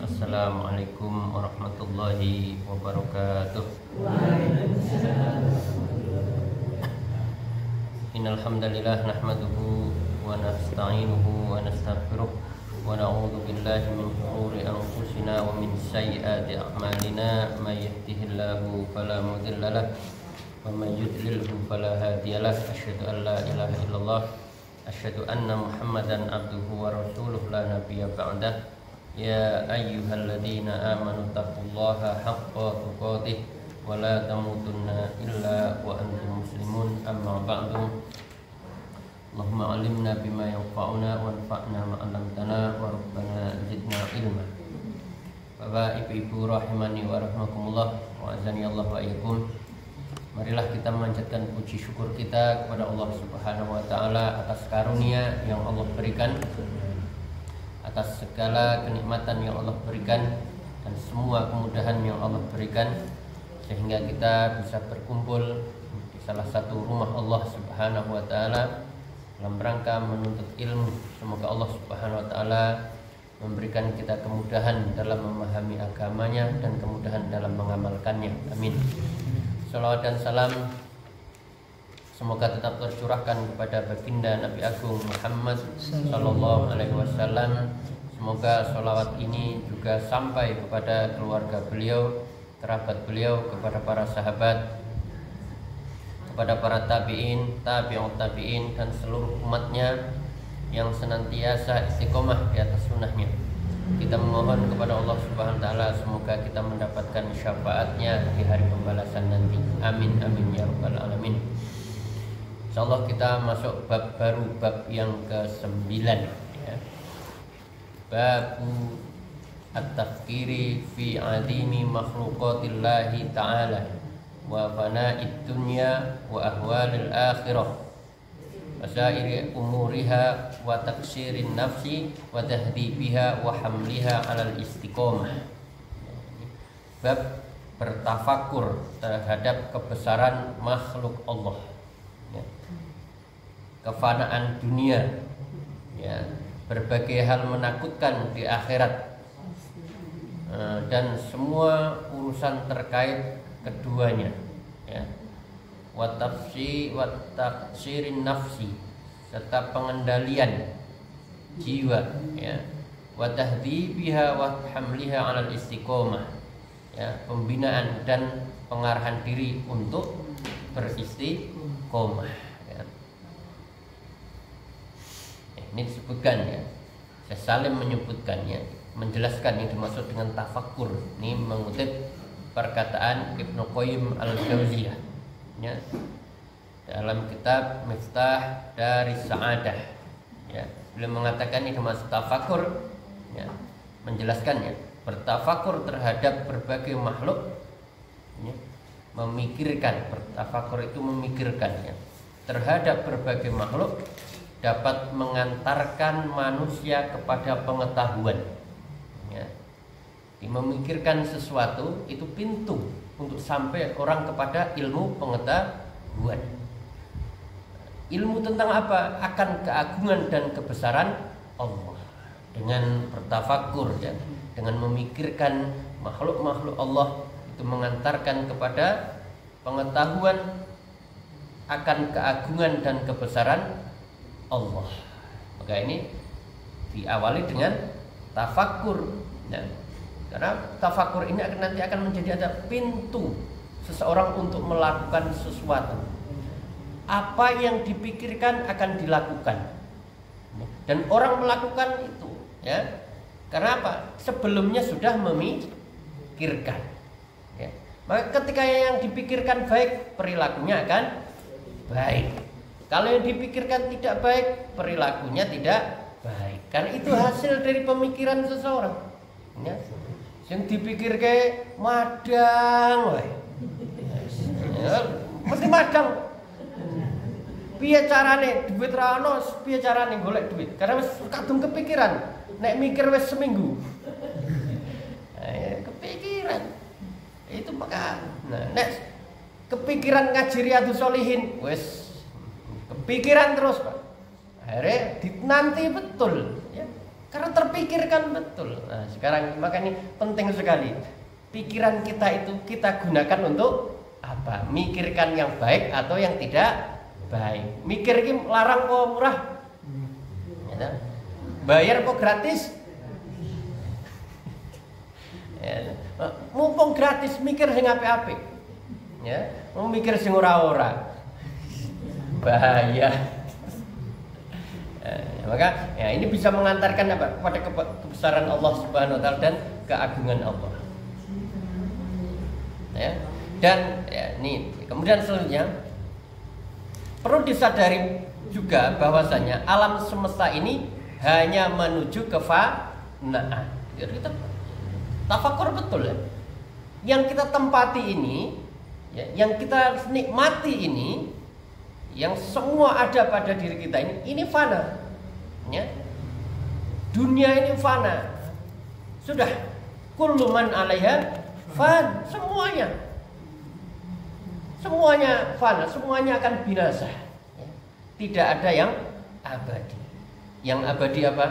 Assalamualaikum warahmatullahi wabarakatuh. Innal hamdalillah nahmaduhu wa nasta'inuhu wa nastaghfiruh wa na'udzu billahi min shururi anfusina wa min sayyiati a'malina may yahdihillahu fala mudilla lahu wa may yudlilhu fala hadiyalah. Asyhadu an la ilaha illallah asyhadu anna Muhammadan abduhu wa rasuluh la nabiyya ba'dah. Ya ayyuhalladzina amanu taqullaha haqqa tuqatih wa la tamutunna illa wa antum muslimun. Amma ba'du. Allahumma 'allimna bima yanfa'una wanfa'na ma 'allamtana wa rabbana zidna ilma. Bapak, ibu-ibu rahimani wa rahmakumullah wa azani Allah wa iyyakum. Marilah kita memanjatkan puji syukur kita kepada Allah Subhanahu wa taala atas karunia yang Allah berikan, atas segala kenikmatan yang Allah berikan dan semua kemudahan yang Allah berikan, sehingga kita bisa berkumpul di salah satu rumah Allah Subhanahu wa taala dalam rangka menuntut ilmu. Semoga Allah Subhanahu wa taala memberikan kita kemudahan dalam memahami agamanya dan kemudahan dalam mengamalkannya. Amin. Salawat dan salam semoga tetap tercurahkan kepada baginda Nabi Agung Muhammad sallallahu alaihi wasallam. Semoga sholawat ini juga sampai kepada keluarga beliau, kerabat beliau, kepada para sahabat, kepada para tabi'in, tabi'ut tabi'in, dan seluruh umatnya yang senantiasa istiqomah di atas sunnahnya. Kita memohon kepada Allah Subhanahu wa taala semoga kita mendapatkan syafaatnya di hari pembalasan nanti. Amin amin ya rabbal alamin. Insyaallah kita masuk bab baru, bab yang ke-9 ya. Babu at-tafkiri fi adimi makhluqatillahi ta'ala wa fana'id dunya wa ahwalil akhirah wa sairi umuriha wa taksirin nafsi wa tahdibiha wa hamliha alal istiqomah. Bab bertafakur terhadap kebesaran makhluk Allah ya. Kefanaan dunia ya, berbagai hal menakutkan di akhirat dan semua urusan terkait keduanya ya. Wa taksirin nafsi serta pengendalian jiwa ya. Wa tahdibiha wa hamliha 'alal istiqomah ya, pembinaan dan pengarahan diri untuk beristiqomah ya. Ini disebutkan ya, Syekh Salim menyebutkannya, menjelaskan yang dimaksud dengan tafakkur. Ini mengutip perkataan Ibnu Qayyim al-Jauziyah ya, dalam kitab Miftah dari Sa'adah ya. Beliau mengatakan ini dimaksud tafakkur ya, menjelaskannya bertafakur terhadap berbagai makhluk ya, memikirkan, bertafakur itu memikirkan ya, terhadap berbagai makhluk dapat mengantarkan manusia kepada pengetahuan ya. Memikirkan sesuatu itu pintu untuk sampai orang kepada ilmu pengetahuan. Ilmu tentang apa? Akan keagungan dan kebesaran Allah. Dengan bertafakur ya, dengan memikirkan makhluk-makhluk Allah, itu mengantarkan kepada pengetahuan akan keagungan dan kebesaran Allah. Maka ini diawali dengan tafakur ya. Karena tafakur ini nanti akan menjadi ada pintu seseorang untuk melakukan sesuatu. Apa yang dipikirkan akan dilakukan. Dan orang melakukan itu ya, karena apa? Sebelumnya sudah memikirkan ya. Maka ketika yang dipikirkan baik, perilakunya akan baik. Kalau yang dipikirkan tidak baik, perilakunya tidak baik. Karena itu hasil dari pemikiran seseorang ya. Yang dipikir kayak madang ya, mesti madang. Piye carane duit ra ono, piye carane golek duit? Karena wis kadung kepikiran, nek mikir wis seminggu. Kepikiran. Itu maka nek kepikiran ngaji Riyadhus Shalihin, wis kepikiran terus, Pak. Akhirnya nanti betul ya. Karena terpikirkan betul. Nah, sekarang makanya penting sekali. Pikiran kita itu kita gunakan untuk apa? Mikirkan yang baik atau yang tidak baik. Mikir ini larang kok murah. Ya, bayar kok gratis. Ya, mumpung gratis mikir sing apik-apik. Ya, mau mikir sing ora-ora. Bahaya. Maka ya ini bisa mengantarkan apa? Kepada kebesaran Allah Subhanahu wa taala dan keagungan Allah. Ya. Dan ya, ini kemudian selanjutnya perlu disadari juga bahwasanya alam semesta ini hanya menuju kefanaan. Jadi kita tafakur betul ya. Yang kita tempati ini, ya, yang kita nikmati ini, yang semua ada pada diri kita ini fana, ya. Dunia ini fana. Sudah, kullu man 'alaiha fan, semuanya fana, semuanya akan binasa. Ya. Tidak ada yang abadi. Yang abadi apa?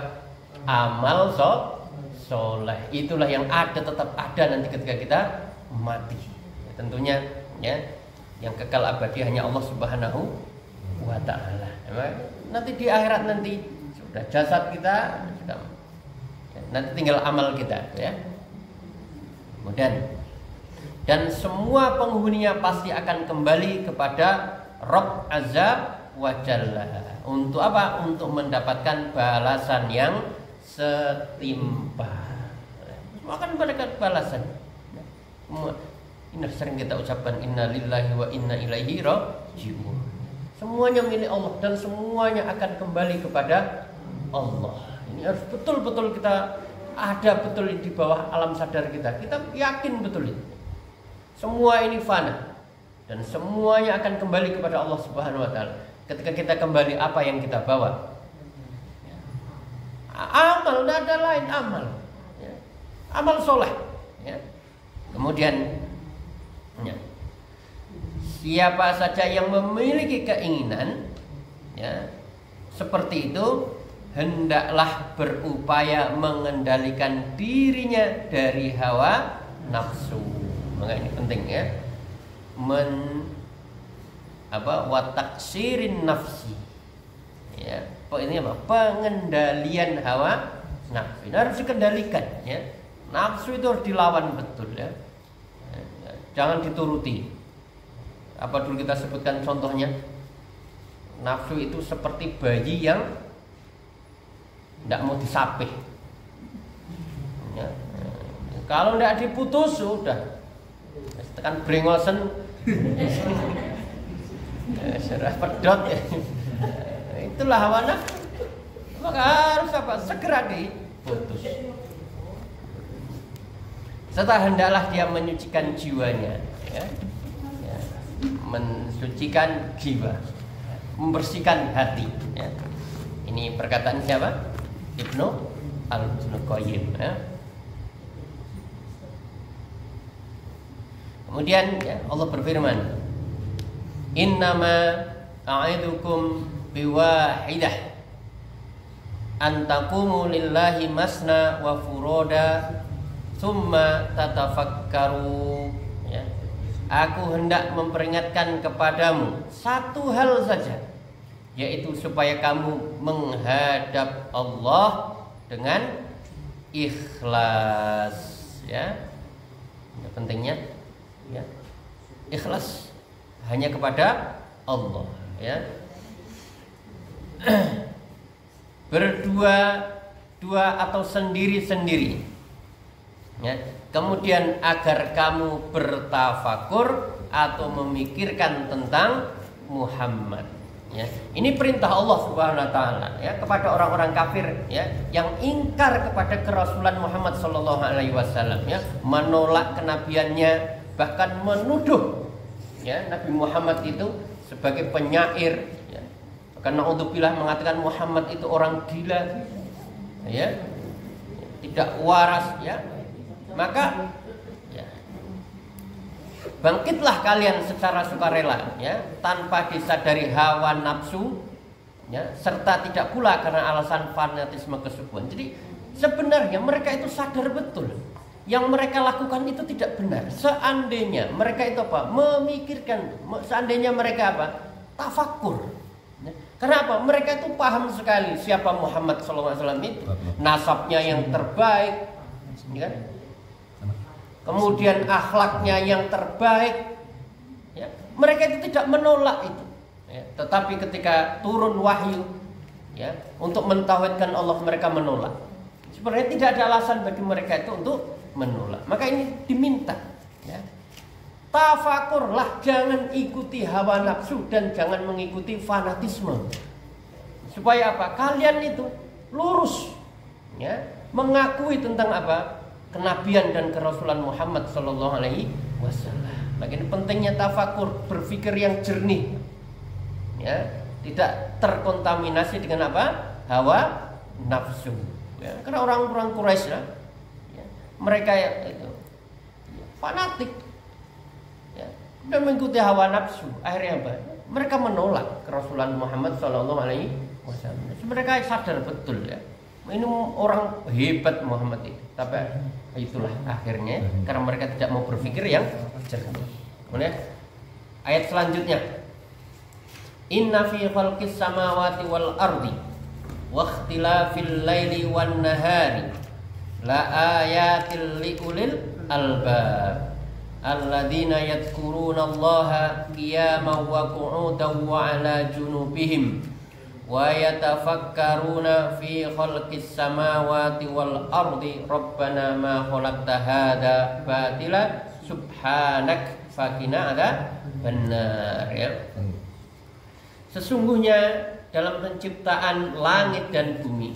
Amal soleh. Itulah yang ada, tetap ada nanti ketika kita mati. Ya, tentunya, ya, yang kekal abadi hanya Allah Subhanahu wa ta'ala. Nanti di akhirat nanti sudah jasad kita sudah, ya, nanti tinggal amal kita, ya. Kemudian dan semua penghuninya pasti akan kembali kepada Rabb Azza wa Jalla. Untuk apa? Untuk mendapatkan balasan yang setimpal. Semua akan mendapatkan balasan. Ini sering kita ucapkan inna lillahi wa inna ilaihi raji'un. Semuanya milik Allah dan semuanya akan kembali kepada Allah. Ini harus betul-betul kita ada betul di bawah alam sadar kita. Kita yakin betul itu. Semua ini fana dan semuanya akan kembali kepada Allah Subhanahu wa taala. Ketika kita kembali, apa yang kita bawa? Amal, tidak ada lain amal. Ya. Amal soleh. Ya. Kemudian, ya, siapa saja yang memiliki keinginan, ya, seperti itu, hendaklah berupaya mengendalikan dirinya dari hawa nafsu. Maka ini penting, ya, wataksirin nafsi, ya, ini apa? Pengendalian hawa nafsu. Ini harus dikendalikan, ya. Nafsu itu harus dilawan betul, ya. Jangan dituruti. Apa dulu kita sebutkan contohnya? Nafsu itu seperti bayi yang tidak mau disapih, ya. Kalau tidak diputus sudah tekan brengosen, serah pedot, ya. Itulah hawa nafsu. Maka harus apa? Segera diputus. Serta hendaklah dia menyucikan jiwanya, ya. Ya. Mensucikan jiwa, membersihkan hati, ya. Ini perkataan siapa? Ibnu Al-Qayyim, ya. Kemudian, ya, Allah berfirman, innama a'idukum biwahidah an taqumu lillahi masna wa furoda summa tatafakkaru, ya. Aku hendak memperingatkan kepadamu satu hal saja, yaitu supaya kamu menghadap Allah dengan ikhlas, ya. Ini pentingnya, ya, ikhlas hanya kepada Allah, ya. Berdua atau sendiri-sendiri, ya. Kemudian agar kamu bertafakur atau memikirkan tentang Muhammad, ya. Ini perintah Allah Subhanahu wa taala, ya, kepada orang-orang kafir, ya, yang ingkar kepada kerasulan Muhammad sallallahu alaihi wasallam, ya, menolak kenabiannya, bahkan menuduh, ya, Nabi Muhammad itu sebagai penyair, ya. Karena naudzubillah mengatakan Muhammad itu orang gila, ya, tidak waras, ya. Maka, ya, bangkitlah kalian secara sukarela, ya, tanpa disadari hawa nafsu, ya, serta tidak pula karena alasan fanatisme kesubuhan. Jadi Sebenarnya mereka itu sadar betul yang mereka lakukan itu tidak benar. Seandainya mereka itu apa? Memikirkan, seandainya mereka apa? Tafakur. Karena apa? Mereka itu paham sekali siapa Muhammad SAW itu, nasabnya yang terbaik, ya kan? Kemudian akhlaknya yang terbaik, ya. Mereka itu tidak menolak itu, ya. Tetapi ketika turun wahyu, ya, untuk mentauhidkan Allah, mereka menolak. Sebenarnya tidak ada alasan bagi mereka itu untuk menolak. Maka ini diminta, ya. Tafakurlah, jangan ikuti hawa nafsu dan jangan mengikuti fanatisme. Supaya apa? Kalian itu lurus, ya, mengakui tentang apa? Kenabian dan kerasulan Muhammad sallallahu alaihi wasallam. Bagaimana pentingnya tafakur, berpikir yang jernih, ya, tidak terkontaminasi dengan apa? Hawa nafsu. Ya, karena orang-orang Quraisy, ya, mereka itu fanatik, ya, dan mengikuti hawa nafsu. Akhirnya apa? Mereka menolak kerasulan Muhammad sallallahu alaihi wasallam. Mereka sadar betul, ya, ini orang hebat Muhammad itu. Tapi itulah akhirnya karena mereka tidak mau berpikir yang jernih. Kemudian ayat selanjutnya, inna fi khalqis samawati wal ardi wa ikhtilafil laili wan nahari la ayatil liulil albab alladzina yadhkuruna Allaha qiyaman wa qu'udan wa 'ala junubihim wa yatafakkaruna fi khalqis samawati wal ardi rabbana ma khalaqta hadza batila subhanak faqina adzabannar. Ya. Sesungguhnya dalam penciptaan langit dan bumi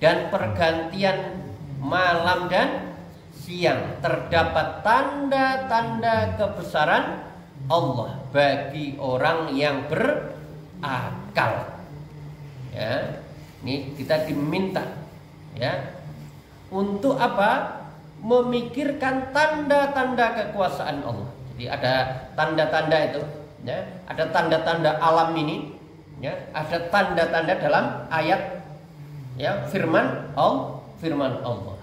dan pergantian malam dan siang terdapat tanda-tanda kebesaran Allah bagi orang yang berakal. Ya, ini kita diminta, ya, untuk apa? Memikirkan tanda-tanda kekuasaan Allah. Jadi ada tanda-tanda itu, ya, ada tanda-tanda alam ini, ya, ada tanda-tanda dalam ayat, ya, firman Allah.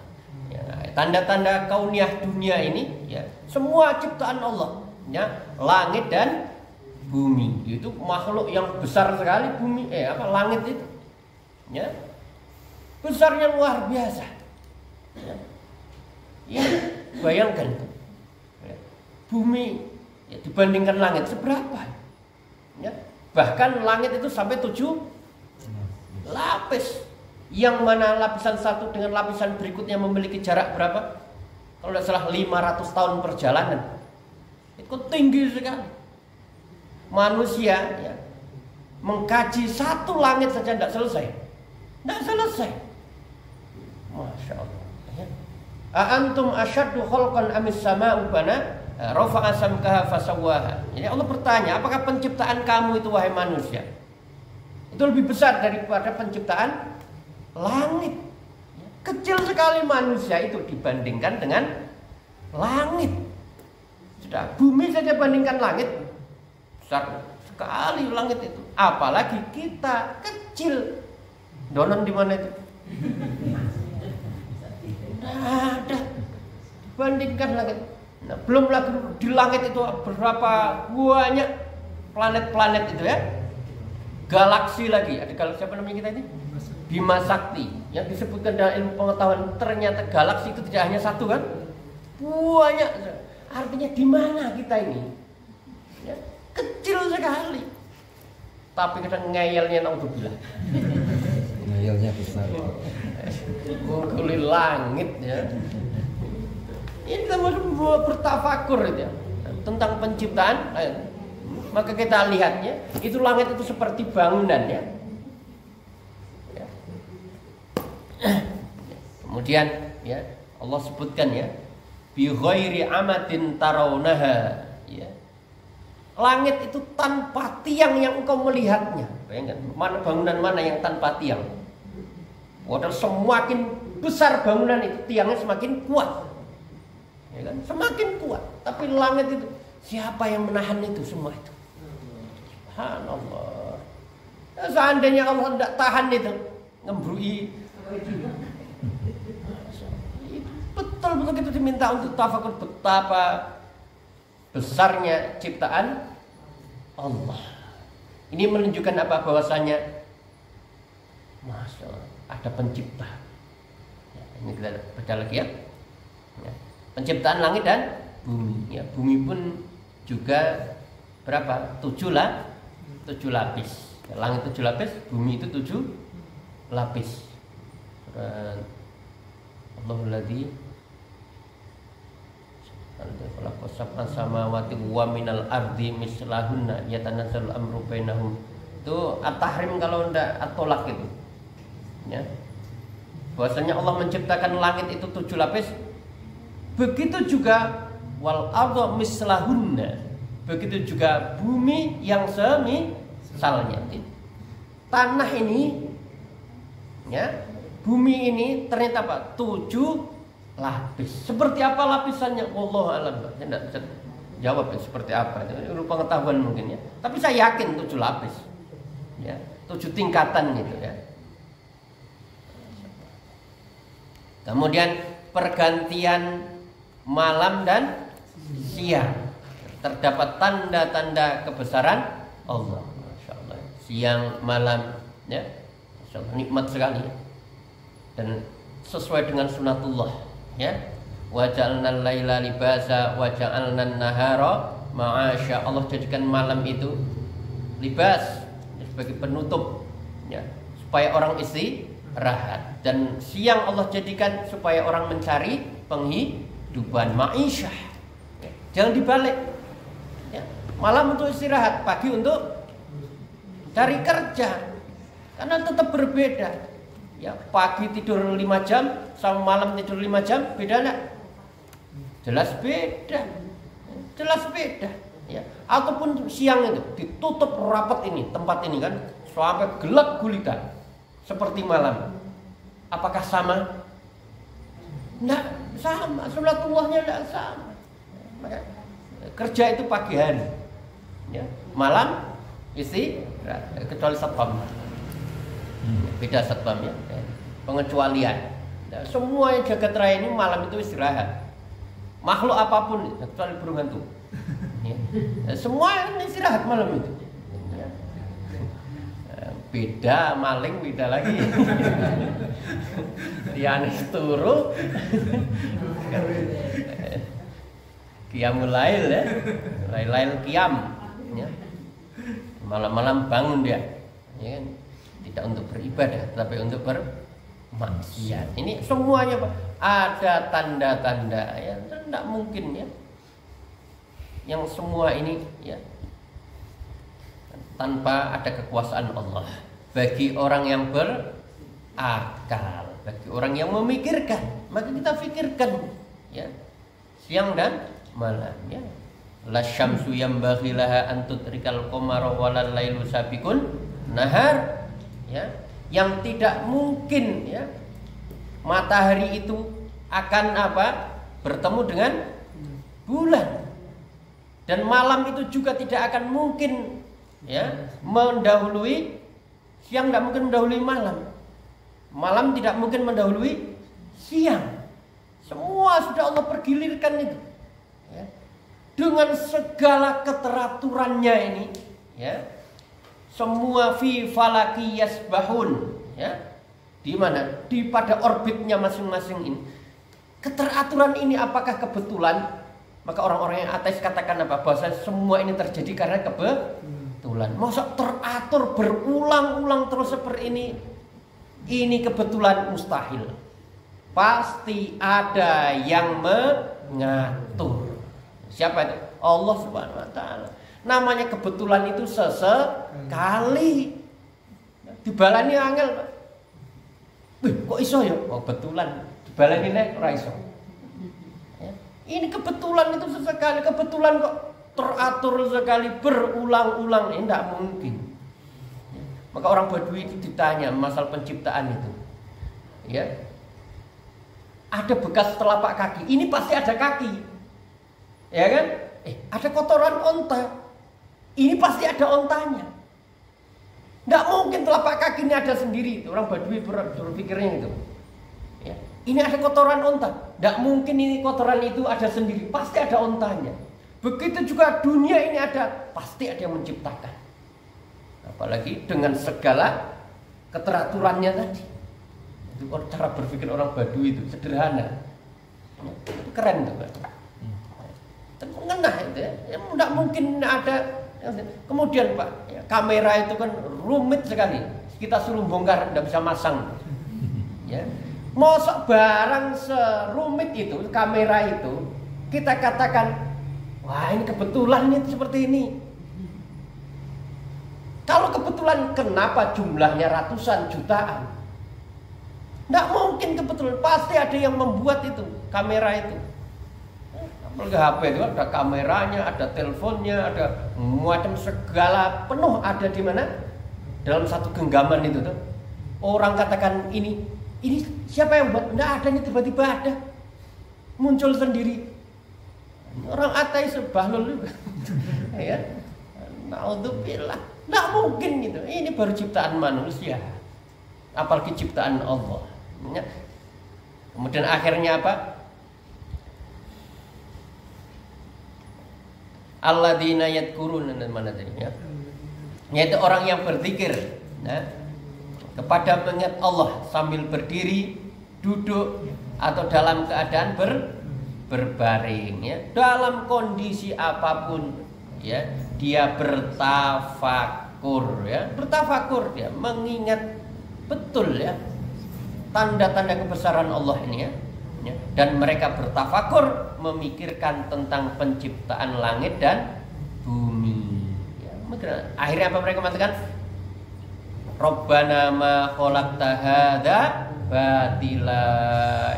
Ya, tanda-tanda kauniyah dunia ini, ya, semua ciptaan Allah, ya, langit dan bumi itu makhluk yang besar sekali. Bumi, langit itu, ya, besarnya luar biasa. Ya, ya, bayangkan, ya, bumi, ya, dibandingkan langit seberapa? Ya, bahkan langit itu sampai 7 lapis. Yang mana lapisan satu dengan lapisan berikutnya memiliki jarak berapa? Kalau tidak salah 500 tahun perjalanan. Itu tinggi sekali. Manusia, ya, mengkaji satu langit saja tidak selesai. Tidak selesai. Masya Allah, ya. Aantum asyaddu khalqan amis sama'u bana rafa'a samkaha fasawwaha. Jadi Allah bertanya, apakah penciptaan kamu itu wahai manusia itu lebih besar daripada penciptaan langit? Kecil sekali manusia itu dibandingkan dengan langit. Sudah, bumi saja bandingkan langit, besar sekali langit itu. Apalagi kita kecil. Donon di mana itu? Nah, ada. Bandingkan langit. Nah, belum lagi di langit itu berapa banyak planet-planet itu, ya. Galaksi lagi. Ada galaksi apa namanya kita ini? Bima Sakti. Yang disebutkan dalam ilmu pengetahuan, ternyata galaksi itu tidak hanya satu, kan? Banyak. Artinya di mana kita ini? Ya, kecil sekali. Tapi kadang ngeyelnya naudzubillah. Ngeyelnya besar. Mengguli langit, ya. Ini kita mau bertafakur, ya, tentang penciptaan. Maka kita lihatnya, itu langit itu seperti bangunan, ya. Ya. Kemudian, ya, Allah sebutkan, ya, bi ghairi amadin tarawnaha, ya. Langit itu tanpa tiang yang engkau melihatnya. Bayangkan, mana bangunan mana yang tanpa tiang? Padahal semakin besar bangunan itu, tiangnya semakin kuat, ya kan? Semakin kuat. Tapi langit itu, siapa yang menahan itu semua itu? Subhanallah. Seandainya Allah tidak tahan itu, ngembrui Betul-betul kita diminta untuk tafakur betapa besarnya ciptaan Allah. Ini menunjukkan apa? Bahwasanya Masya Allah, ada pencipta. Ini kita baca lagi ya. Penciptaan langit dan bumi. Bumi pun juga berapa? 7 lapis. Langit 7 lapis, bumi itu 7 lapis. Allahul ladzi khalaqa sab'a samawati wa minal ardi mislahunna yatanazzalu amru bainahum. Itu At-Tahrim kalau ndak At-Tolak itu. Ya. Bahwasanya Allah menciptakan langit itu 7 lapis. Begitu juga wal ardu mislahunna. Begitu juga bumi yang semisalnya. Tanah ini ya, bumi ini ternyata apa? 7 lapis. Seperti apa lapisannya? Wallahu a'lam. Saya tidak bisa jawab ya, seperti apa. Itu pengetahuan mungkin ya. Tapi saya yakin 7 lapis. Ya, 7 tingkatan gitu ya. Kemudian pergantian malam dan siang. Terdapat tanda-tanda kebesaran Allah. Masya Allah. Siang, malam, ya, Masya Allah, nikmat sekali. Dan sesuai dengan sunatullah, ya. Wa ja'alnal laila libasa wa ja'alnan nahara ma'asya. Allah jadikan malam itu libas, sebagai penutup, ya, supaya orang istirahat. Dan siang Allah jadikan supaya orang mencari penghidupan, ma'isyah. Ya, jangan dibalik. Ya, malam untuk istirahat, pagi untuk cari kerja. Karena tetap berbeda. Ya, pagi tidur 5 jam sama malam tidur 5 jam, beda enggak? Jelas beda. Jelas beda, ya. Ataupun siang itu ditutup rapat ini, tempat ini kan sampai gelap gulita seperti malam. Apakah sama? Enggak sama, sunatullahnya enggak sama. Kerja itu pagi hari, ya. Malam istirahat, kecuali satpam. Beda satpam ya, pengecualian. Nah, semua yang jagat raya ini malam itu istirahat. Makhluk apapun, kecuali burung hantu. Ya. Nah, semua yang istirahat malam itu. Ya. Beda maling, beda lagi. Rianis turu. Qiyamul lail ya. Lail qiyam. Ya. Malam-malam bangun dia. Ya kan? Tidak untuk beribadah, tapi untuk bermaksiat. Ini semuanya ada tanda-tanda ya, tidak mungkin ya. Yang semua ini ya tanpa ada kekuasaan Allah. Bagi orang yang berakal, bagi orang yang memikirkan, maka kita pikirkan ya, siang dan malam ya. La syamsu yanbaghi laha an tudrikal qamara walal lailu sabiqun nahar. Ya, yang tidak mungkin ya, matahari itu akan apa? Bertemu dengan bulan. Dan malam itu juga tidak akan mungkin ya mendahului siang, tidak mungkin mendahului malam. Malam tidak mungkin mendahului siang. Semua sudah Allah pergilirkan itu. Ya. Dengan segala keteraturannya ini, ya. Semua fi falaki yasbahun, ya. Di mana? Di pada orbitnya masing-masing ini. Keteraturan ini apakah kebetulan? Maka orang-orang yang ateis katakan apa? Bahwa semua ini terjadi karena kebetulan. Masa teratur berulang-ulang terus seperti ini? Ini kebetulan mustahil. Pasti ada yang mengatur. Siapa itu? Allah Subhanahu wa taala. Namanya kebetulan itu sesekali. Dibalani angel, Pak. Kok iso ya? Oh, kebetulan. Dibalani nek ora iso. Ya. Ini kebetulan itu sesekali, kebetulan kok teratur sekali berulang-ulang. Ini tidak mungkin. Ya. Maka orang Badui itu ditanya masalah penciptaan itu. Ya. Ada bekas telapak kaki. Ini pasti ada kaki. Ya kan? Ada kotoran onta. Ini pasti ada ontanya. Nggak mungkin telapak kaki ini ada sendiri. Orang Badui berpikirnya itu. Ya. Ini ada kotoran onta. Tidak mungkin ini kotoran itu ada sendiri. Pasti ada ontanya. Begitu juga dunia ini ada. Pasti ada yang menciptakan. Apalagi dengan segala keteraturannya tadi. Itu cara berpikir orang Baduy itu sederhana. Itu keren tuh Pak. Ngena itu ya. Tidak mungkin ada. Kemudian Pak, kamera itu kan rumit sekali. Kita suruh bongkar tidak bisa masang. Ya. Mosok barang serumit itu, kamera itu, kita katakan, wah ini kebetulan ini seperti ini. Kalau kebetulan, kenapa jumlahnya ratusan jutaan? Nggak mungkin kebetulan, pasti ada yang membuat itu, kamera itu. Apalagi HP itu ada kameranya, ada teleponnya, ada macam segala penuh ada di mana? Dalam satu genggaman itu tuh. Orang katakan ini siapa yang buat? Nggak ada, ini tiba-tiba ada. Muncul sendiri. Orang ateis bahlul juga. Ya. Naudzubillah. Nggak mungkin gitu. Ini baru ciptaan manusia. Apalagi ciptaan Allah. Ya. Kemudian akhirnya apa? Alladzina yadkurun dan mana tadi ya? Yaitu orang yang berzikir, ya, kepada mengingat Allah sambil berdiri, duduk atau dalam keadaan berbaring, ya, dalam kondisi apapun, ya, dia bertafakur, ya, bertafakur, dia mengingat betul, ya, tanda-tanda kebesaran Allah ini, ya. Dan mereka bertafakur memikirkan tentang penciptaan langit dan bumi. Ya, akhirnya apa mereka mengatakan? Rabbana ma khalaqta hadza batila.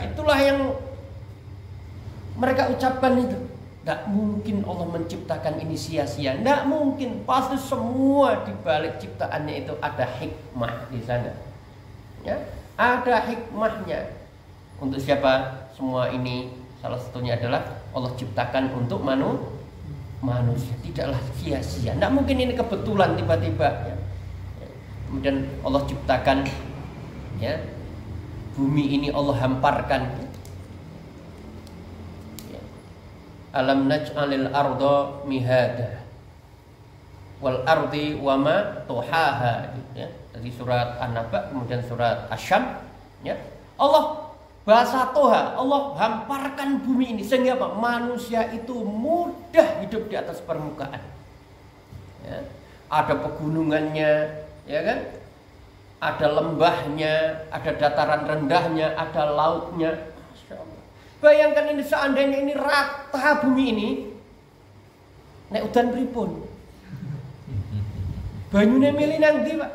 Itulah yang mereka ucapkan itu. Tidak mungkin Allah menciptakan ini sia-sia. Tidak mungkin. Pasti semua di balik ciptaannya itu ada hikmah di sana. Ya, ada hikmahnya. Untuk siapa semua ini? Salah satunya adalah Allah ciptakan untuk manusia. Tidaklah sia-sia. Tidak mungkin ini kebetulan tiba-tiba. Ya. Kemudian Allah ciptakan, ya, bumi ini Allah hamparkan. Ya. Alam naj'alil arda mihada wal ardi wama tuhaha. Ya. Dari surat An-Naba kemudian surat Asy-Syams. Ya. Allah bahasa Toha, Allah hamparkan bumi ini sehingga apa? Manusia itu mudah hidup di atas permukaan. Ya. Ada pegunungannya, ya kan? Ada lembahnya, ada dataran rendahnya, ada lautnya. Bayangkan ini seandainya ini rata bumi ini, nek udan pripun? Banyune milih nang ndi, Pak?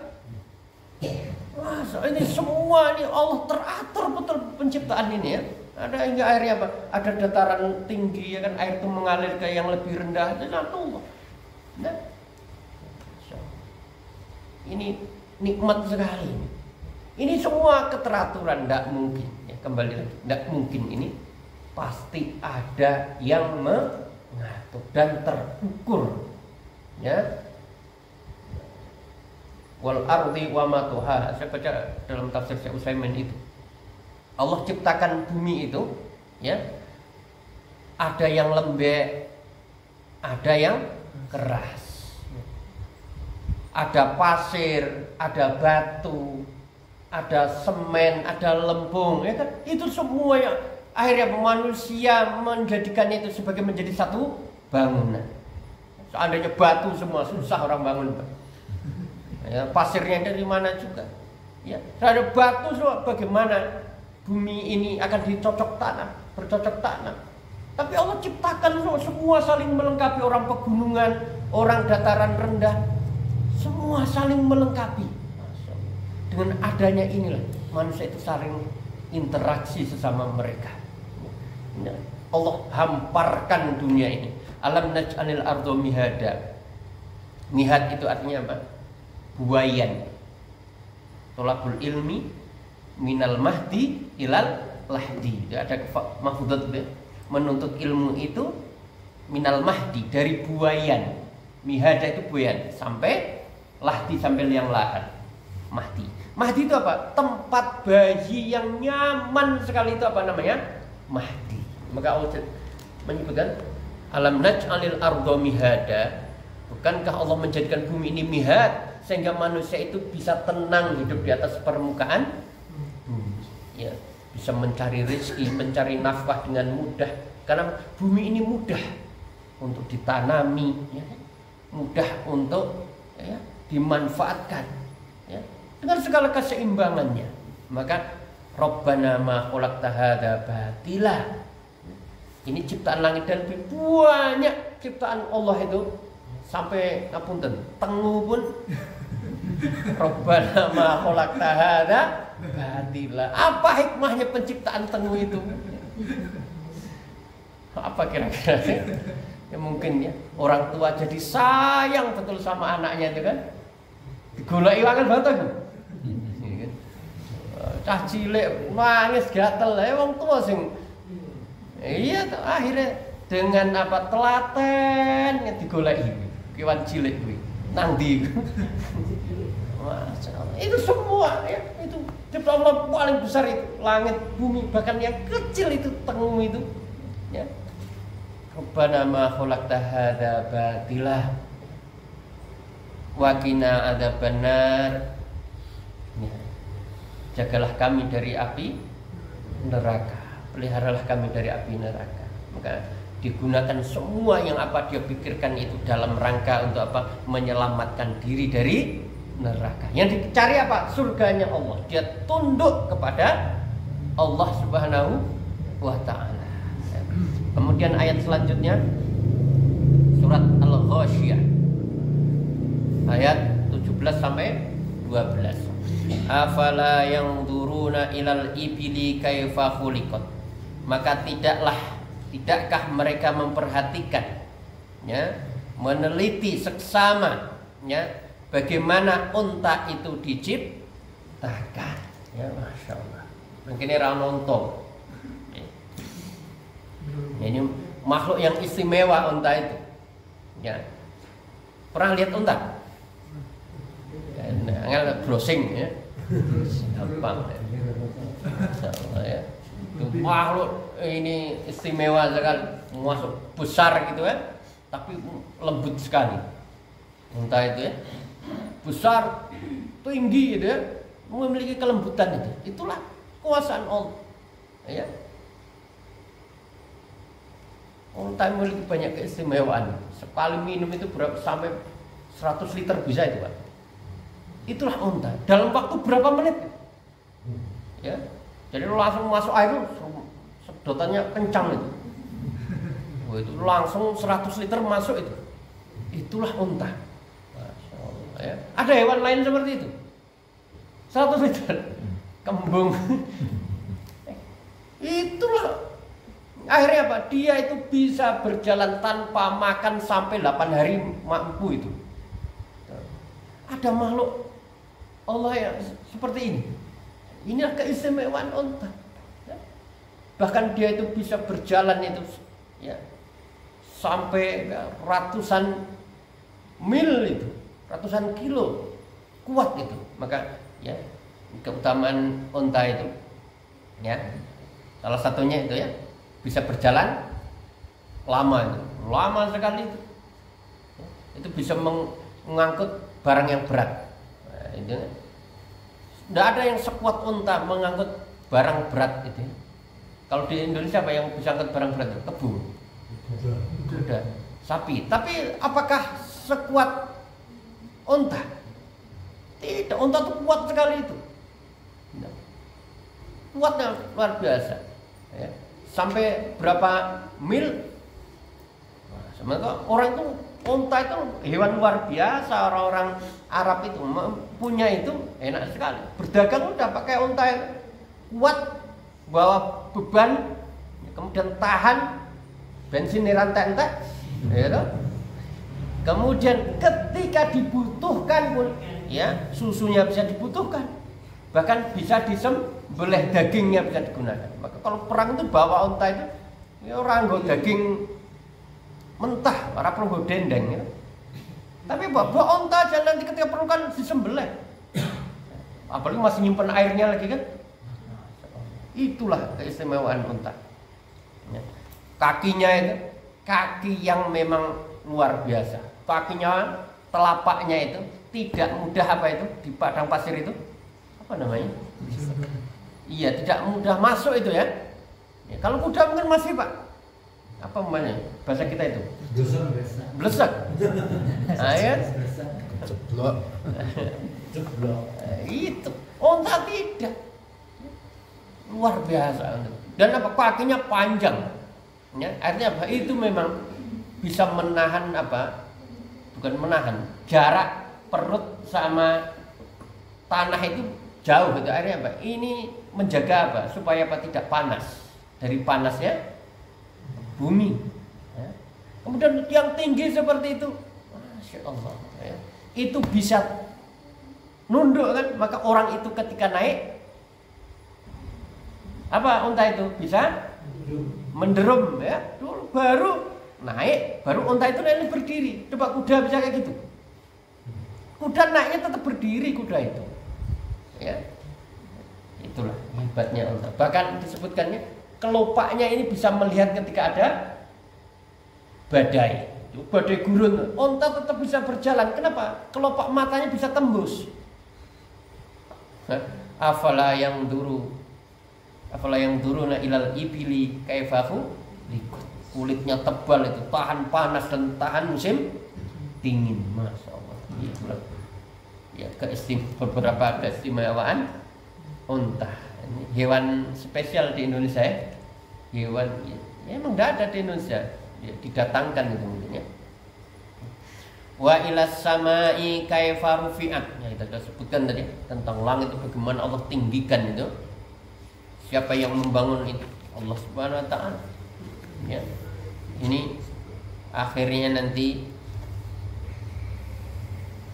Masa ini semua ini Allah teratur betul penciptaan ini, ya. Ada hingga airnya apa? Ada dataran tinggi, ya kan, air itu mengalir ke yang lebih rendah. Allah. Nah, ini nikmat sekali. Ini semua keteraturan, tidak mungkin. Ya, kembali lagi, tidak mungkin ini pasti ada yang mengatur dan terukur. Ya. Wal ardi wa ma tuha. Saya baca dalam tafsir Syekh Utsaimin itu. Allah ciptakan bumi itu, ya. Ada yang lembek, ada yang keras. Ada pasir, ada batu, ada semen, ada lempung, ya kan? Itu semua yang akhirnya manusia menjadikannya itu sebagai menjadi satu bangunan. Seandainya batu semua susah orang bangun, Pak. Ya, pasirnya dari mana juga, ya, ada batu semua. Bagaimana bumi ini akan bercocok tanam? Tapi Allah ciptakan semua saling melengkapi. Orang pegunungan, orang dataran rendah, semua saling melengkapi. Dengan adanya inilah manusia itu saling interaksi sesama mereka. Allah hamparkan dunia ini. Alam naj'alil ardo mihada. Mihad itu artinya apa? Buayan. Tolabul ilmi minal mahdi ilal lahdi. Ada mahfudzat, menuntut ilmu itu minal mahdi, dari buayan. Mihada itu buayan sampai lahdi, sampai liang lahat. Mahdi. Mahdi itu apa? Tempat bayi yang nyaman sekali itu apa namanya? Mahdi. Maka Allah menyebutkan alam naj'alil ardo mihada. Bukankah Allah menjadikan bumi ini mihad sehingga manusia itu bisa tenang hidup di atas permukaan bumi. Ya, bisa mencari rezeki, mencari nafkah dengan mudah. Karena bumi ini mudah untuk ditanami, ya, mudah untuk ya, dimanfaatkan, ya, dengan segala keseimbangannya. Maka Rabbana ma khalaqta hadza batila. Ini ciptaan langit dan bumi, banyak ciptaan Allah itu sampai ngapunten tengu pun Rabbana ma khalaqta hadza batila. Apa hikmahnya penciptaan tengu itu? Apa kira-kira? Ya mungkin ya orang tua jadi sayang betul sama anaknya itu kan. Digoleki wangen banget aku. Cah cilik nangis gatel ya wong tua sing. Iya akhirnya dengan apa telaten digoleki kewan cilik kuwi. Nang ndi? Itu semua ya, itu ciptaan Allah paling besar itu, langit bumi bahkan yang kecil itu tengu itu, ya. Rabbana ma khalaqta hadza batila wa qina adzabannar. Ya. Jagalah kami dari api neraka, peliharalah kami dari api neraka. Maka digunakan semua yang apa dia pikirkan itu dalam rangka untuk apa? Menyelamatkan diri dari neraka. Yang dicari apa? Surganya Allah. Dia tunduk kepada Allah Subhanahu wa ta'ala. Kemudian ayat selanjutnya surat Al-Ghasyiyah ayat 17 sampai 12. Afala yanzuruna ilal ibili kaifa khuliqat. Maka tidakkah mereka memperhatikan, ya, meneliti seksama, ya, bagaimana unta itu diciptakan, ya, masya Allah. Mungkin ini nonton. Ini makhluk yang istimewa unta itu, ya. Pernah lihat unta? Angel browsing, ya, gampang, ya. Itu makhluk ini istimewa sekali, masuk besar gitu ya, tapi lembut sekali. Unta itu ya, besar, tinggi gitu ya, memiliki kelembutan itu. Itulah kekuasaan Allah, ya. Unta memiliki banyak keistimewaan. Sekali minum itu berapa, sampai 100 liter bisa itu, Pak. Itulah unta. Dalam waktu berapa menit? Ya. Jadi langsung masuk air itu sedotannya kencang itu. Oh, itu langsung 100 liter masuk itu. Itulah unta. Masya Allah, ya. Ada hewan lain seperti itu. 100 liter. Kembung. Itulah. Akhirnya apa? Dia itu bisa berjalan tanpa makan sampai 8 hari mampu itu. Ada makhluk Allah yang seperti ini. Inilah keistimewaan unta. Ya. Bahkan dia itu bisa berjalan itu, ya, sampai ratusan mil itu, ratusan kilo, kuat itu. Maka ya keutamaan unta itu, ya, salah satunya itu ya, bisa berjalan lama sekali itu. Itu bisa mengangkut barang yang berat. Nah, itu tidak ada yang sekuat unta mengangkut barang berat itu. Kalau di Indonesia apa yang bisa angkut barang berat? Kebu, kuda, sapi. Tapi apakah sekuat unta? Tidak, unta itu kuat sekali itu. Kuatnya luar biasa. Ya. Sampai berapa mil? Nah, sementara orang itu, unta itu hewan luar biasa. Orang-orang Arab itu punya itu enak sekali. Berdagang udah pakai unta itu, kuat, bawa beban, kemudian tahan, bensin rantai-rantai, ya. Kemudian ketika dibutuhkan pun, ya, susunya bisa dibutuhkan, bahkan bisa disembelih, dagingnya bisa digunakan. Maka kalau perang itu bawa unta itu, ya, orang nggo daging mentah, para perlu dendeng, ya. Tapi bawa unta aja nanti ketika perlu kan disembelih. apalagi masih nyimpen airnya lagi kan. Itulah keistimewaan unta. Ya. Kakinya itu kaki yang memang luar biasa. Kakinya, telapaknya itu tidak mudah apa itu di padang pasir itu apa namanya? Iya, tidak mudah masuk itu ya. Ya, kalau kuda mungkin masih Pak. Apa namanya? Bahasa kita itu? Blesek. Nah, ya. Ceblok. Itu. Unta tidak. Luar biasa. Dan apa kakinya panjang. Ya, artinya apa? Itu memang bisa menahan apa? Bukan menahan, jarak perut sama tanah itu jauh gitu. Akhirnya apa? Ini menjaga apa? Supaya apa? Tidak panas. Dari panasnya bumi. Ya. Kemudian yang tinggi seperti itu, Masya Allah. Ya. Itu bisa nunduk kan? Maka orang itu ketika naik, apa unta itu bisa menderum ya. Dulu baru naik, baru unta itu naik berdiri. Coba kuda bisa kayak gitu. Kuda naiknya tetap berdiri kuda itu. Ya. Itulah hebatnya unta. Bahkan disebutkannya kelopaknya ini bisa melihat ketika ada badai. Badai gurun, unta tetap bisa berjalan. Kenapa? Kelopak matanya bisa tembus. Afala yang duruna ilal ibili kaifahu likut. Kulitnya tebal itu, tahan panas dan tahan musim dingin. Masya Allah. Itulah ya beberapa keistimewaan unta. Ini hewan spesial di Indonesia ya. Hewan ya, emang tidak ada di Indonesia ya, didatangkan gitu mungkin ya. Wa ilas samai kaifa rufi'at. Ya, kita sudah sebutkan tadi tentang langit itu bagaimana Allah tinggikan itu. Siapa yang membangun itu? Allah Subhanahu wa taala. Ya. Ini akhirnya nanti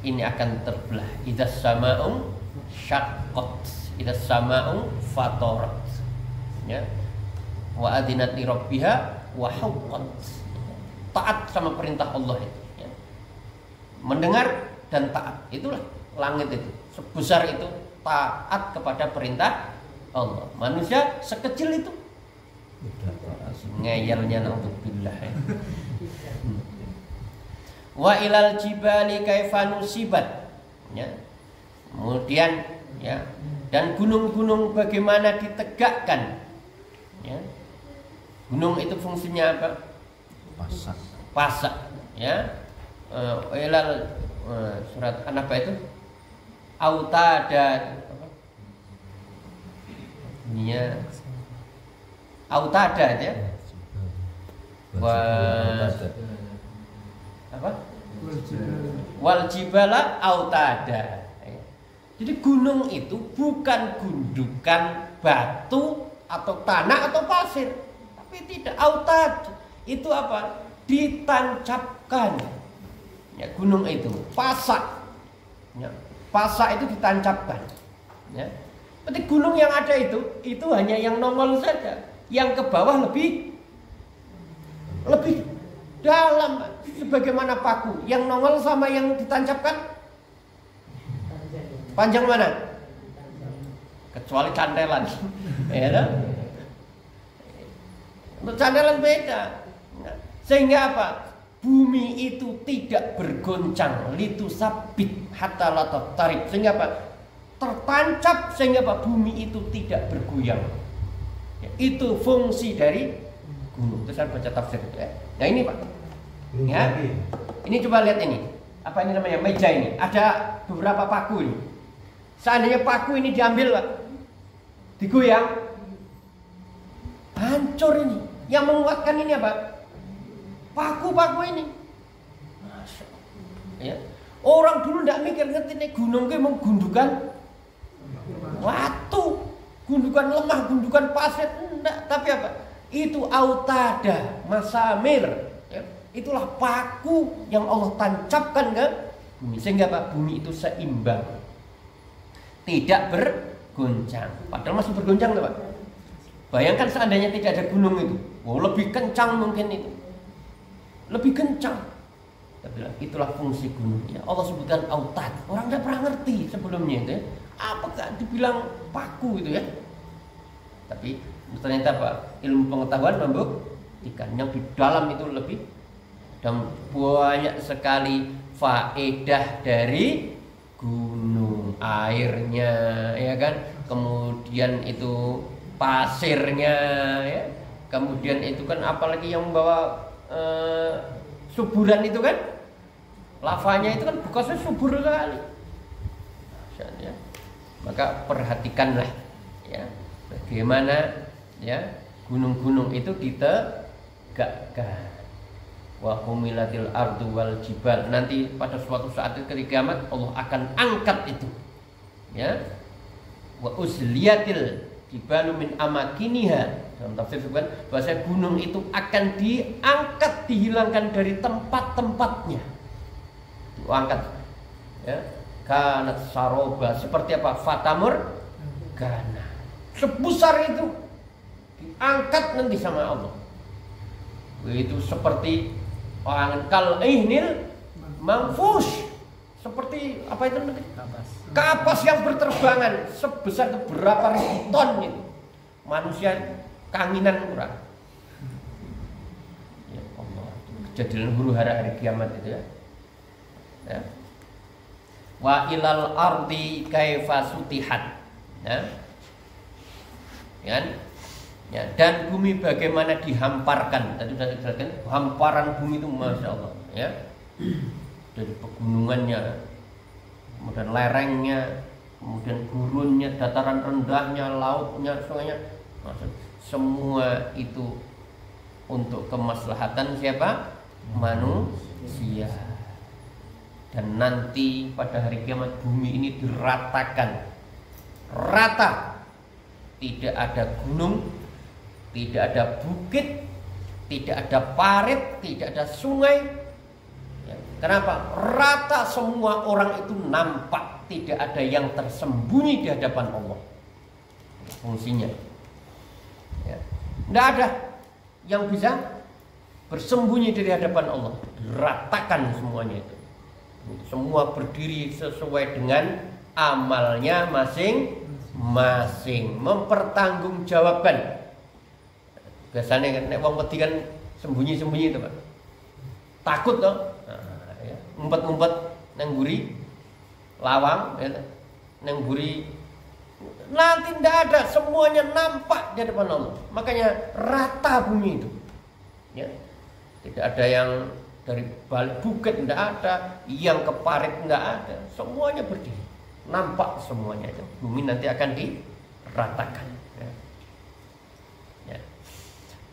ini akan terbelah. Idzas sama'u syaqqat, idzas sama'u fatarat. Ya. Wa adinat li rabbiha wa huqqat. Taat sama perintah Allah itu, ya. Mendengar dan taat. Itulah langit itu. Sebesar itu taat kepada perintah Allah. Manusia sekecil itu ngeyelnya naudzubillah. Wa ilal jibali kaifa nusibat. Ya. Kemudian ya, dan gunung-gunung bagaimana ditegakkan. Ya. Gunung itu fungsinya apa? Pasak. Pasak, ya. Ilal surat apa itu? Autada apa? Nia autada ya. Apa? Wal jibala autada. Jadi gunung itu bukan gundukan batu atau tanah atau pasir, tapi tidak. Autad itu apa? Ditancapkan. Ya, gunung itu pasak. Ya, pasak itu ditancapkan. Ya. Berarti gunung yang ada itu hanya yang nongol saja. Yang ke bawah lebih dalam, sebagaimana paku. Yang nongol sama yang ditancapkan panjang mana? Kecuali cantelan. Ya, untuk cantelan beda. Sehingga apa? Bumi itu tidak bergoncang, litu sabit hatta la tatarib. Sehingga apa? Tertancap sehingga apa? Bumi itu tidak bergoyang. Ya, itu fungsi dari gunung. Itu saya baca tafsir itu ya. Nah ini Pak. Ya. Ini coba lihat ini. Apa ini namanya? Meja ini. Ada beberapa paku ini. Seandainya paku ini diambil Pak, digoyang, hancur ini. Yang menguatkan ini apa? Paku-paku ini. Ya. Orang dulu tidak mikir ngerti nih gunung itu menggundukan watu, gundukan lemah, gundukan pasir, enggak. Tapi apa? Itu autada, masamir. Ya. Itulah paku yang Allah tancapkan ke bumi. Sehingga apa? Bumi itu seimbang, tidak bergoncang. Padahal masih bergoncang loh Pak. Bayangkan seandainya tidak ada gunung itu, lebih kencang mungkin itu, lebih kencang. Tapi itulah fungsi gunung. Ya, Allah sebutkan autad. Orang tidak pernah ngerti sebelumnya itu. Ya. apakah dibilang paku gitu ya. Tapi ternyata apa? Ilmu pengetahuan membuktikan yang di dalam itu lebih dan banyak sekali faedah dari gunung, airnya ya kan, kemudian itu pasirnya ya, kemudian itu kan apalagi yang membawa suburan itu kan, lavanya itu kan bekasnya subur sekali ya. Maka perhatikanlah ya bagaimana ya gunung-gunung itu ditegakkan. Wa humilatil ardu wal jibal, nanti pada suatu saat ketika kiamat Allah akan angkat itu ya. Wa uzliyatil jibalu min amakiniha, dalam tafsir kan bahasa gunung itu akan diangkat, dihilangkan dari tempat-tempatnya, diangkat ya. Kanat saroba, seperti apa? Fatamur gana, sebesar itu diangkat nanti sama Allah. Itu seperti kal ihnil manfush, seperti apa itu nanti? Kapas yang berterbangan sebesar berapa ribu ton itu. Manusia kanginan kurang. Ya Allah, kejadian huru-hara hari kiamat itu ya. Ya. Wa ilal ardi kaifa sutihat. Ya. Kan? Ya, dan bumi bagaimana dihamparkan. Tadi sudah dijelaskan, hamparan bumi itu masya Allah ya. Dari pegunungannya, kemudian lerengnya, kemudian gurunnya, dataran rendahnya, lautnya, sungainya, semua itu untuk kemaslahatan siapa? Manusia. Dan nanti pada hari kiamat bumi ini diratakan, rata, tidak ada gunung, tidak ada bukit, tidak ada parit, tidak ada sungai ya. Kenapa? Rata, semua orang itu nampak, tidak ada yang tersembunyi di hadapan Allah. Fungsinya ya. Tidak ada yang bisa bersembunyi dari hadapan Allah. Diratakan semuanya itu. Semua berdiri sesuai dengan amalnya masing-masing, mempertanggungjawabkan. Biasanya kan nek wong wedi kan sembunyi-sembunyi itu Pak. Takut toh. Nah, ya. Ngumpet-ngumpet nang mburi lawang ya. Nang mburi nanti tidak ada, semuanya nampak di hadapan Allah. Makanya rata bumi itu. Ya. Tidak ada yang dari balik bukit, tidak ada, yang ke parit tidak ada, semuanya berdiri, nampak semuanya itu. Bumi nanti akan diratakan. Ya. Ya.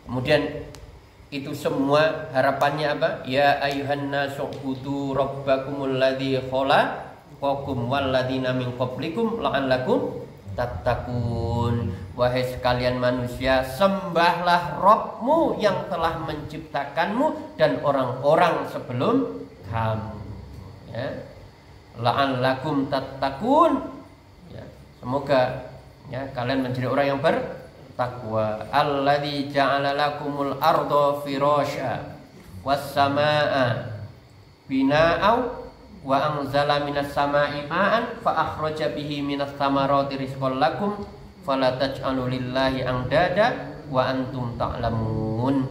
Kemudian itu semua harapannya apa? Ya ayuhan nasu ubudu rabbakumul ladzi khalaqakum wal ladzina min qablikum la'allakum tattaqun. Wahai sekalian manusia, sembahlah Rabbmu yang telah menciptakanmu dan orang-orang sebelum kamu ya. La'allakum tattaqun ya. Semoga ya kalian menjadi orang yang bertakwa. Alladzi ja'ala lakumul arda firasya was samaa'a bina'au wa anzala minas samaa'i ma'an fa akhraja bihi minas thamarati rizqan lakum fala taj'alu lillahi andada wa antum ta'lamun.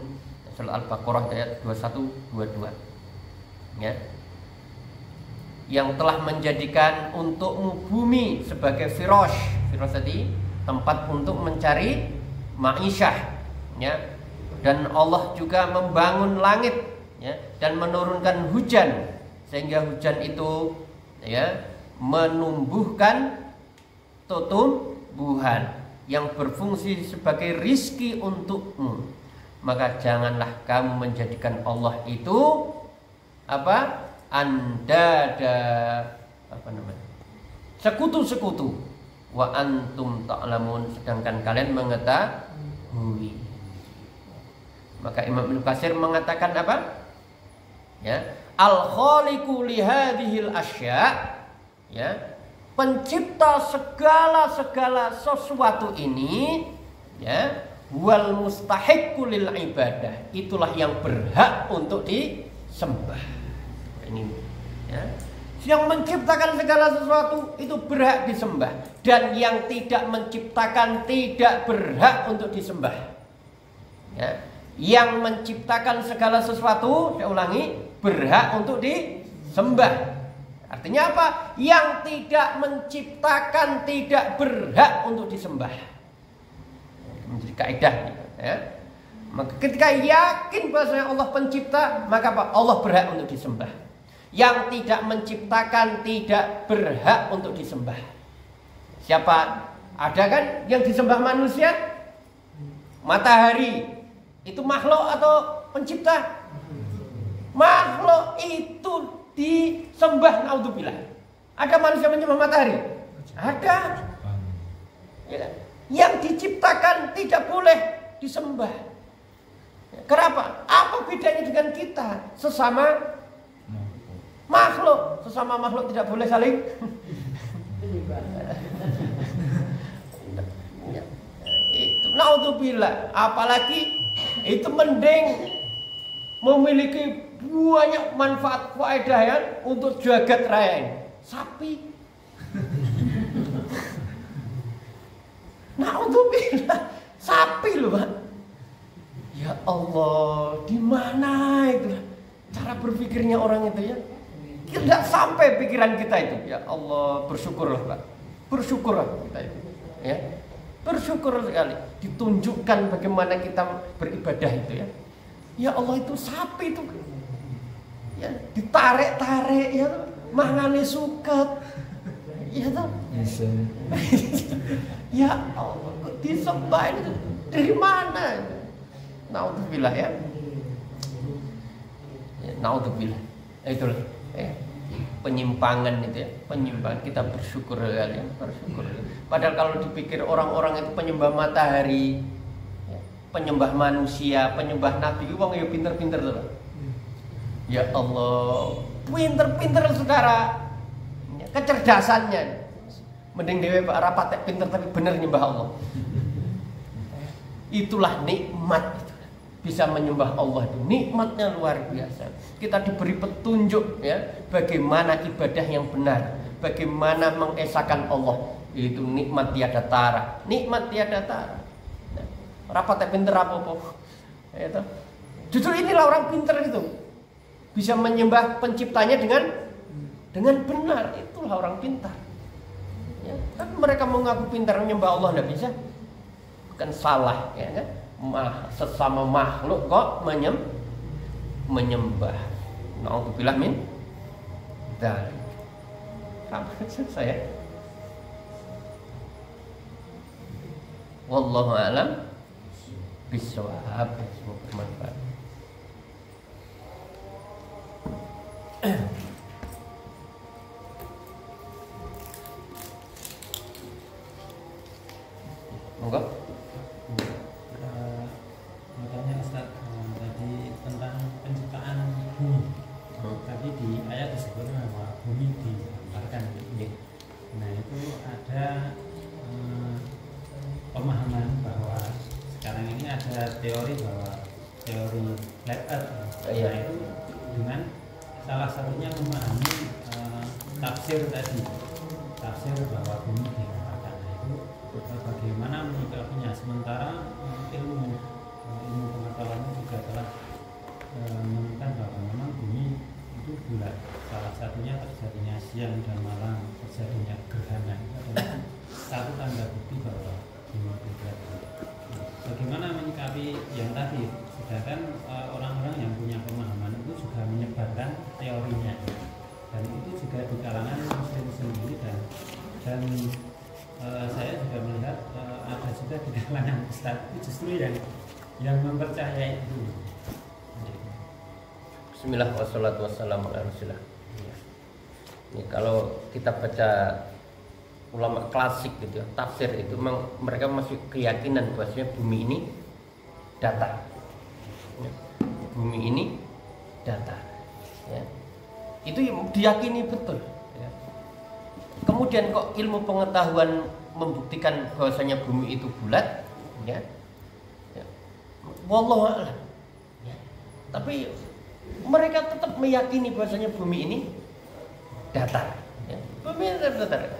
Surah Al-Baqarah ayat 21-22 ya. Yang telah menjadikan untukmu bumi sebagai firash tadi tempat untuk mencari ma'isyah ya. Dan Allah juga membangun langit ya, dan menurunkan hujan sehingga hujan itu ya menumbuhkan tumbuhan yang berfungsi sebagai rizki untukmu. Maka janganlah kamu menjadikan Allah itu apa? Andada, apa namanya? Sekutu-sekutu. Wa antum ta'lamun, sedangkan kalian mengetahui. Maka Imam Ibnu Katsir mengatakan apa? Ya, al-khaliqu li hadhil asya, ya. Pencipta segala sesuatu ini ya, wal mustahiqqu lil ibadah, itulah yang berhak untuk disembah. Ini ya, Yang menciptakan segala sesuatu itu berhak disembah, dan yang tidak menciptakan tidak berhak untuk disembah. Ya. Yang menciptakan segala sesuatu, saya ulangi, berhak untuk disembah. Artinya apa? Yang tidak menciptakan tidak berhak untuk disembah. Menjadi kaidah, ya. Maka ketika yakin bahwasanya Allah pencipta, maka apa? Allah berhak untuk disembah. Yang tidak menciptakan tidak berhak untuk disembah. Siapa? Ada kan yang disembah manusia? Matahari itu makhluk atau pencipta? Makhluk itu disembah, naudzubillah. Ada manusia menyembah matahari? Ada. Ya. Yang diciptakan tidak boleh disembah. Kenapa? Apa bedanya dengan kita? Sesama makhluk, sesama makhluk tidak boleh saling itu, naudzubillah. Apalagi itu mending memiliki banyak manfaat faedah ya untuk jagat raya ini. Sapi. Naudzubillah, sapi loh, Pak. Ya Allah, di mana itu cara berpikirnya orang itu ya? Tidak sampai pikiran kita itu. Ya Allah, bersyukurlah Pak. Bersyukurlah kita itu. Ya. Bersyukur sekali ditunjukkan bagaimana kita beribadah itu ya. Ya Allah, itu sapi itu. Ya, ditarik-tarik ya, mangane suket. Ya toh? Ya Allah, kok disembah itu dari mana? Naudzubillah ya. Naudzubillah. Itulah ya. Penyimpangan itu ya, penyimpangan. Kita bersyukur sekali ya, bersyukur. Padahal kalau dipikir orang-orang itu penyembah matahari, ya, penyembah manusia, penyembah nabi, wong ya pinter-pinter tuh. Ya Allah, pinter-pinter saudara. Ya, kecerdasannya. Mending dewe Pak rapat pinter tapi bener nyembah Allah. Itulah nikmat. Bisa menyembah Allah itu nikmatnya luar biasa. Kita diberi petunjuk ya, bagaimana ibadah yang benar, bagaimana mengesahkan Allah. Itu nikmat tiada tara, nikmat tiada tara. Nah, rapat pinter apa-apa. Ya, justru inilah orang pinter itu. Bisa menyembah penciptanya dengan benar. Itulah orang pintar. Ya, tapi mereka mengaku pintar menyembah Allah tidak bisa. Bukan salah ya kan? Sesama makhluk kok menyembah. Naudzubillah min dzalik. Sama saya. Wallahu a'lam bishawab. Semoga bermanfaat. Monggo. Makanya Ustaz tadi tentang penciptaan bumi. Tadi di ayat disebut bahwa bumi dilemparkan. Nah itu ada pemahaman bahwa sekarang ini ada teori bahwa teori flat earth. Nah itu dengan salah satunya memahami tafsir tadi, tafsir bahwa bumi dilemparkan. Nah itu bagaimana menyikapinya? Sementara ilmu pengetahuan juga telah menemukan bahwa memang bumi itu bulat. Salah satunya terjadinya siang dan malam, terjadinya gerhana itu adalah satu tanda bukti bahwa bumi bulat. Bagaimana menyikapi yang tadi? Sedangkan orang-orang yang punya pemahaman itu juga menyebarkan teorinya, dan itu juga di kalangan muslim sendiri dan saya juga melihat ada juga di kalangan Ustaz itu justru yang mempercayai itu. Bismillah wassalatu wassalamu ala rasulillah. Ini kalau kita baca ulama klasik gitu ya, tafsir itu memang mereka masih keyakinan bahwasanya bumi ini datar. Ya. Bumi ini datar. Ya. Itu diyakini betul. Ya. Kemudian kok ilmu pengetahuan membuktikan bahwasanya bumi itu bulat, ya. Ya. Wallahu a'lam. Ya. Tapi mereka tetap meyakini bahwasanya bumi ini datar. Ya. Bumi datar.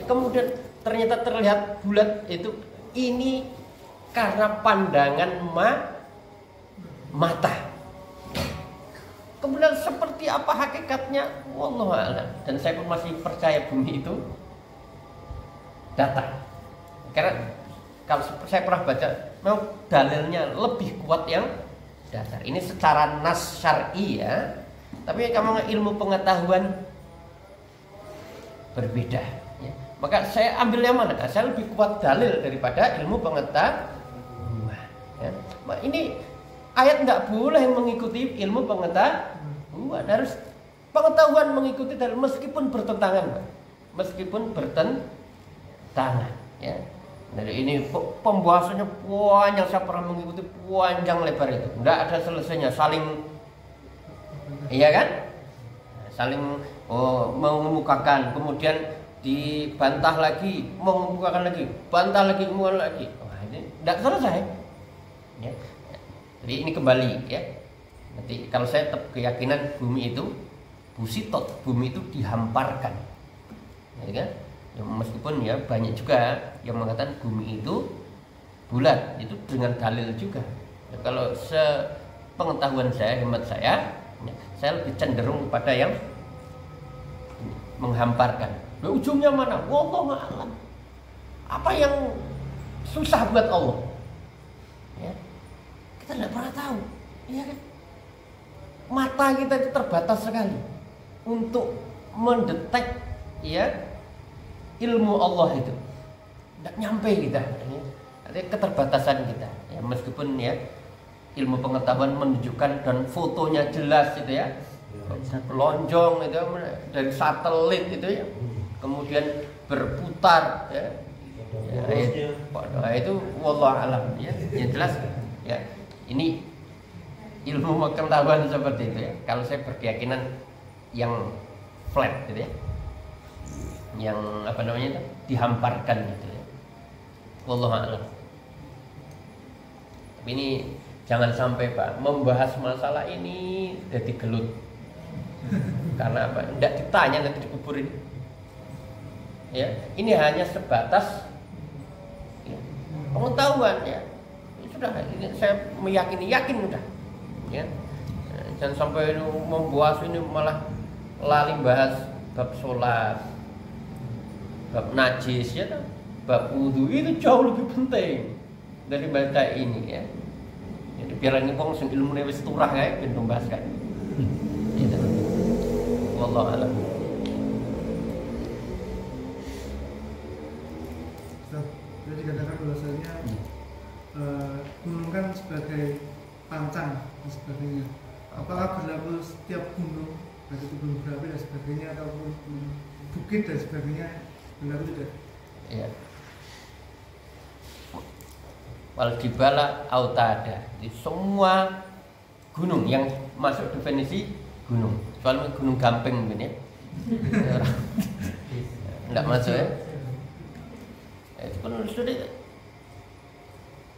Kemudian ternyata terlihat bulat itu, ini karena pandangan mata. Kemudian seperti apa hakikatnya, wallahu a'lam. Dan saya pun masih percaya bumi itu datar. Karena kalau saya pernah baca, memang dalilnya lebih kuat yang datar. Ini secara nas syar'i ya. Tapi kalau ilmu pengetahuan berbeda. Ya. Maka saya ambil yang mana? Saya lebih kuat dalil daripada ilmu pengetahuan. Ya. Ini ayat nggak boleh mengikuti ilmu pengetahuan. Harus pengetahuan mengikuti dalil meskipun bertentangan, Pak. Meskipun bertentangan. Ya. Jadi ini pembahasannya panjang, saya pernah mengikuti panjang lebar itu. Nggak ada selesainya, saling, iya kan? Saling mengemukakan, kemudian dibantah lagi, mengemukakan lagi, bantah lagi, mengemukakan lagi. Wah, ini nggak selesai. Ya. Jadi ini kembali ya. Nanti kalau saya tetap keyakinan bumi itu busitot, bumi itu dihamparkan. Ya kan? Ya, meskipun ya banyak juga yang mengatakan bumi itu bulat, itu dengan dalil juga. Ya, kalau sepengetahuan saya, hemat saya, ya, saya lebih cenderung pada yang menghamparkan. Nah, ujungnya mana? Wallahu a'lam. Apa yang susah buat Allah? Ya, kita tidak pernah tahu, ya kan? Mata kita itu terbatas sekali untuk mendetek ya ilmu Allah itu. Tidak nyampe kita, artinya keterbatasan kita. Ya, meskipun ya ilmu pengetahuan menunjukkan dan fotonya jelas itu ya, lonjong itu dari satelit itu ya, kemudian berputar ya. Itu wallahu alam ya. Yang jelas ya ini ilmu pengetahuan seperti itu ya. Kalau saya berkeyakinan yang flat gitu ya, yang apa namanya itu dihamparkan gitu ya. Wallahu a'lam. Tapi ini jangan sampai Pak membahas masalah ini jadi gelut. Karena apa? Tidak ditanya nanti dikuburin. Ya, ini hanya sebatas ya, pengetahuan ya. Sudah, ini saya meyakini, yakin udah. Ya. Jangan sampai membahas ini malah lali bahas bab sholat, bab najis ya, bab wudu itu jauh lebih penting dari baca ini ya. Jadi biar ini wong sing ilmune wis turah kae ben membahas kae. Gitu. Wallahu a'lam. Jadi dikatakan bahwasanya gunung kan sebagai pancang dan sebagainya. Apakah berlaku setiap gunung, baik itu gunung berapi dan sebagainya ataupun bukit dan sebagainya, berlaku tidak? Iya. Wal jibala autada. Jadi semua gunung yang masuk definisi gunung. Soalnya gunung gamping mungkin ya. Enggak masuk ya. Itu kan sudah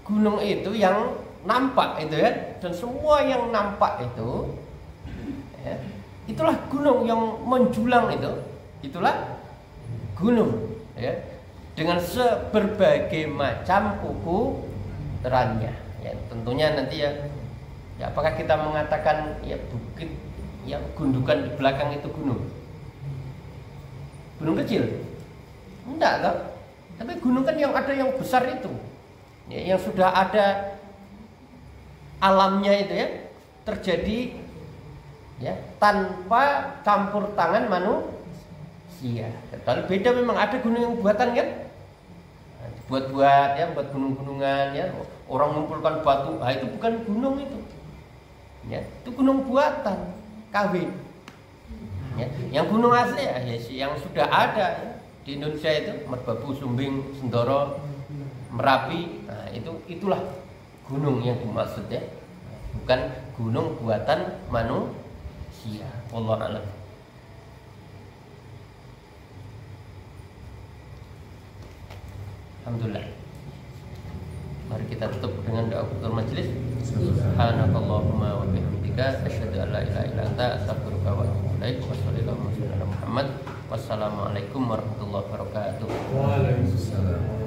gunung itu yang nampak itu ya, dan semua yang nampak itu ya, itulah gunung yang menjulang itu, itulah gunung ya, dengan berbagai macam ukurannya ya. Tentunya nanti ya, apakah kita mengatakan ya bukit yang gundukan di belakang itu gunung kecil? Enggak kan? Tapi gunung kan yang ada yang besar itu ya, yang sudah ada alamnya itu ya, terjadi ya tanpa campur tangan manusia. Tapi beda memang, ada gunung yang buatan kan, dibuat-buat ya, buat gunung-gunungan ya, orang mengumpulkan batu, itu bukan gunung itu ya, itu gunung buatan KW ya. Yang gunung asli ya, yang sudah ada ya, di Indonesia itu Merbabu, Sumbing, Sendoro, Merapi, nah itulah gunung yang dimaksud ya, bukan gunung buatan manusia. Wallahu a'lam. Alhamdulillah. Mari kita tutup dengan doa kutul majelis. Subhanakallahumma wa bihamdika bihamdika asyhadu an la ilaha illa anta astaghfiruka wa atubu ilaik. Wassalamualaikum warahmatullahi wabarakatuh. Waalaikumsalam.